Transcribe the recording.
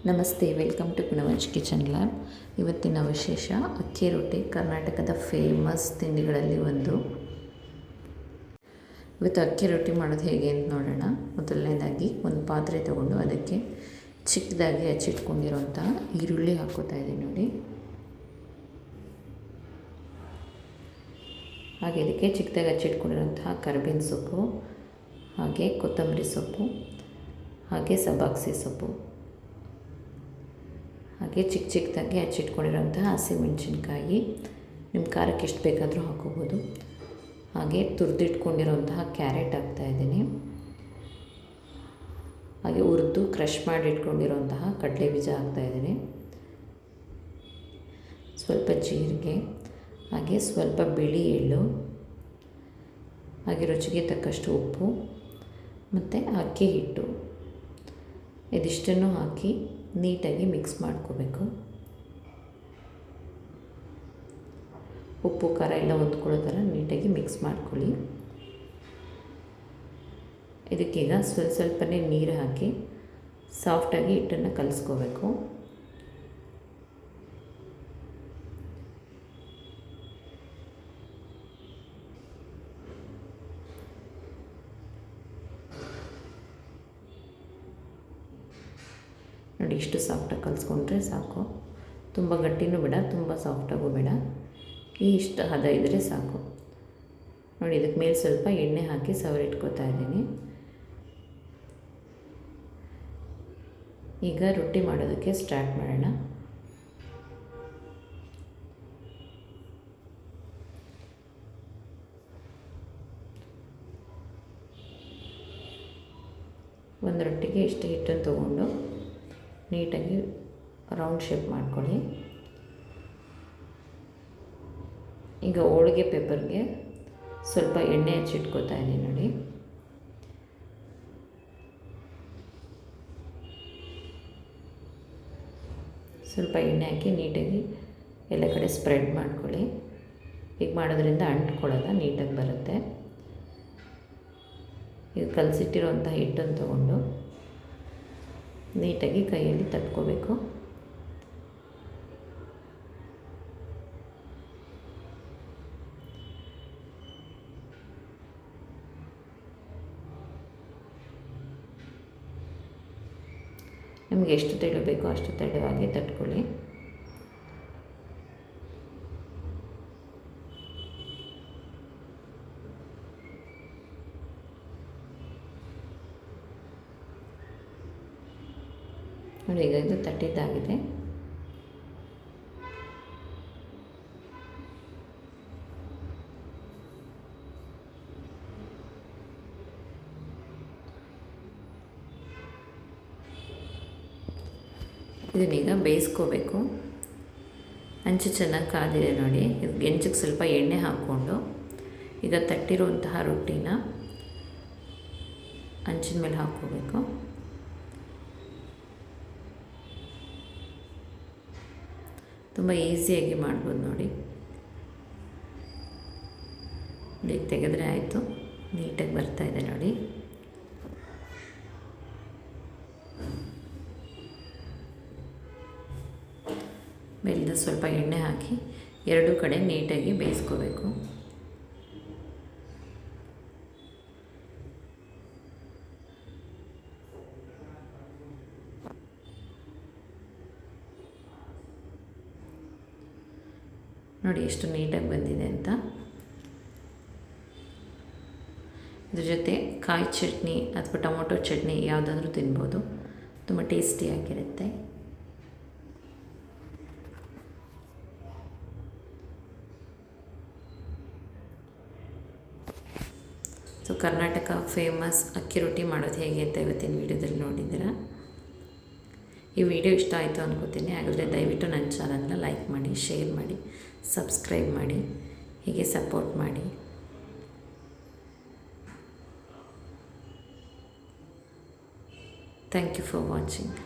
ನಮಸ್ತೆ, welcome to ಗುಣವಂಶ್ kitchen lab. ಇವತ್ತಿನ ವಿಶೇಷ ಅಕ್ಕಿ ರೊಟ್ಟಿ, ಕರ್ನಾಟಕದ ಫೇಮಸ್ ತಿಂಡಿಗಳಲ್ಲಿ ಒಂದು. ಇವತ್ತು ಅಕ್ಕಿ ರೊಟ್ಟಿ ಮಾಡೋದು ಹೇಗೆ ಅಂತ ನೋಡೋಣ. ಮೊದಲನೇದಾಗಿ ಒಂದು ಪಾತ್ರೆ ತೊಗೊಂಡು ಅದಕ್ಕೆ ಚಿಕ್ಕದಾಗಿ ಹಚ್ಚಿಟ್ಕೊಂಡಿರೋಂತಹ ಈರುಳ್ಳಿ ಹಾಕ್ಕೋತಾ ಇದ್ದೀನಿ ನೋಡಿ. ಹಾಗೆ ಇದಕ್ಕೆ ಚಿಕ್ಕದಾಗಿ ಹಚ್ಚಿಟ್ಕೊಂಡಿರೋಂತಹ ಕರಿಬೇವಿನ ಸೊಪ್ಪು, ಹಾಗೆ ಕೊತ್ತಂಬರಿ ಸೊಪ್ಪು, ಹಾಗೆ ಸಬ್ಬಾಕ್ಸಿ ಸೊಪ್ಪು, ಹಾಗೆ ಚಿಕ್ಕದಾಗಿ ಹಚ್ಚಿಟ್ಕೊಂಡಿರೋಂತಹ ಹಸಿಮೆಣಸಿನ್ಕಾಯಿ, ನಿಮ್ಮ ಖಾರಕ್ಕೆ ಎಷ್ಟು ಬೇಕಾದರೂ ಹಾಕೋಬೋದು. ಹಾಗೆ ತುರಿದಿಟ್ಕೊಂಡಿರೋಂತಹ ಕ್ಯಾರೆಟ್ ಹಾಕ್ತಾಯಿದ್ದೀನಿ. ಹಾಗೆ ಹುರಿದು ಕ್ರಷ್ ಮಾಡಿ ಇಟ್ಕೊಂಡಿರೋಂತಹ ಕಡಲೆ ಬೀಜ ಹಾಕ್ತಾಯಿದ್ದೀನಿ. ಸ್ವಲ್ಪ ಜೀರಿಗೆ, ಹಾಗೆ ಸ್ವಲ್ಪ ಬಿಳಿ ಎಳ್ಳು, ಹಾಗೆ ರುಚಿಗೆ ತಕ್ಕಷ್ಟು ಉಪ್ಪು ಮತ್ತು ಅಕ್ಕಿ ಹಿಟ್ಟು, ಇದಿಷ್ಟನ್ನು ಹಾಕಿ ನೀಟಾಗಿ ಮಿಕ್ಸ್ ಮಾಡ್ಕೋಬೇಕು. ಉಪ್ಪು ಖಾರ ಎಲ್ಲ ಹೊಂದ್ಕೊಳ್ಳೋ ಥರ ನೀಟಾಗಿ ಮಿಕ್ಸ್ ಮಾಡ್ಕೊಳ್ಳಿ. ಇದಕ್ಕೀಗ ಸ್ವಲ್ಪನೇ ನೀರು ಹಾಕಿ ಸಾಫ್ಟಾಗಿ ಹಿಟ್ಟನ್ನು ಕಲಿಸ್ಕೋಬೇಕು. ನೋಡಿ, ಇಷ್ಟು ಸಾಫ್ಟಾಗಿ ಕಲಿಸ್ಕೊಂಡ್ರೆ ಸಾಕು. ತುಂಬ ಗಟ್ಟಿನೂ ಬೇಡ, ತುಂಬ ಸಾಫ್ಟಾಗೂ ಬೇಡ, ಇಷ್ಟು ಹದ ಇದ್ದರೆ ಸಾಕು. ನೋಡಿ, ಇದಕ್ಕೆ ಮೇಲೆ ಸ್ವಲ್ಪ ಎಣ್ಣೆ ಹಾಕಿ ಸವರಿಟ್ಕೋತಾ ಇದ್ದೀನಿ. ಈಗ ರೊಟ್ಟಿ ಮಾಡೋದಕ್ಕೆ ಸ್ಟಾರ್ಟ್ ಮಾಡೋಣ. ಒಂದು ರೊಟ್ಟಿಗೆ ಇಷ್ಟು ಹಿಟ್ಟನ್ನು ತೊಗೊಂಡು ನೀಟಾಗಿ ರೌಂಡ್ ಶೇಪ್ ಮಾಡ್ಕೊಳ್ಳಿ. ಈಗ ಹೋಳಿಗೆ ಪೇಪರ್ಗೆ ಸ್ವಲ್ಪ ಎಣ್ಣೆ ಹಚ್ಚಿಟ್ಕೋತಾ ಇದ್ದೀನಿ ನೋಡಿ. ಸ್ವಲ್ಪ ಎಣ್ಣೆ ಹಾಕಿ ನೀಟಾಗಿ ಎಲ್ಲ ಕಡೆ ಸ್ಪ್ರೆಡ್ ಮಾಡ್ಕೊಳ್ಳಿ. ಈಗ ಮಾಡೋದ್ರಿಂದ ಅಂಟ್ಕೊಳ್ಳೋಲ್ಲ, ನೀಟಾಗಿ ಬರುತ್ತೆ. ಈಗ ಕಲಸಿಟ್ಟಿರೋಂಥ ಹಿಟ್ಟನ್ನು ತೊಗೊಂಡು ನೀಟಾಗಿ ಕೈಯಲ್ಲಿ ತಟ್ಕೋಬೇಕು. ನಿಮಗೆ ಎಷ್ಟು ತೆಳು ಬೇಕೋ ಅಷ್ಟು ತೆಳುವಾಗಿ ತಟ್ಕೊಳ್ಳಿ. ನೋಡಿ, ಈಗ ಇದು ತಟ್ಟಿದ್ದಾಗಿದೆ. ಇದನ್ನೀಗ ಬೇಯಿಸ್ಕೋಬೇಕು. ಹಂಚು ಚೆನ್ನಾಗಿ ಕಾದಿದೆ ನೋಡಿ. ಇದು ಹೆಂಚಿಗೆ ಸ್ವಲ್ಪ ಎಣ್ಣೆ ಹಾಕ್ಕೊಂಡು ಈಗ ತಟ್ಟಿರುವಂತಹ ರೊಟ್ಟಿನ ಹಂಚಿನ ಮೇಲೆ ಹಾಕ್ಕೋಬೇಕು. ತುಂಬ ಈಸಿಯಾಗಿ ಮಾಡ್ಬೋದು ನೋಡಿ. ಈಗ ತೆಗೆದ್ರೆ ಆಯಿತು, ನೀಟಾಗಿ ಬರ್ತಾಯಿದೆ ನೋಡಿ. ಮೇಲಿಂದ ಸ್ವಲ್ಪ ಎಣ್ಣೆ ಹಾಕಿ ಎರಡೂ ಕಡೆ ನೀಟಾಗಿ ಬೇಯಿಸ್ಕೋಬೇಕು. ನೋಡಿ ಎಷ್ಟು ನೀಟಾಗಿ ಬಂದಿದೆ ಅಂತ. ಇದ್ರ ಜೊತೆ ಕಾಯಿ ಚಟ್ನಿ ಅಥವಾ ಟೊಮೊಟೊ ಚಟ್ನಿ ಯಾವುದಾದ್ರೂ ತಿನ್ಬೋದು, ತುಂಬ ಟೇಸ್ಟಿಯಾಗಿರುತ್ತೆ. ಸೊ ಕರ್ನಾಟಕ ಫೇಮಸ್ ಅಕ್ಕಿ ರೊಟ್ಟಿ ಮಾಡೋದು ಹೇಗೆ ಅಂತ ಇವತ್ತಿನ ವೀಡಿಯೋದಲ್ಲಿ ನೋಡಿದ್ದೀರಾ. ಈ ವಿಡಿಯೋ ಇಷ್ಟ ಆಯಿತು ಅನ್ಕೋತೀನಿ. ಹಾಗಾದರೆ ದಯವಿಟ್ಟು ನನ್ನ ಚಾನಲ್ನ ಲೈಕ್ ಮಾಡಿ, ಶೇರ್ ಮಾಡಿ, ಸಬ್ಸ್ಕ್ರೈಬ್ ಮಾಡಿ, ಹೀಗೆ ಸಪೋರ್ಟ್ ಮಾಡಿ. Thank you for watching.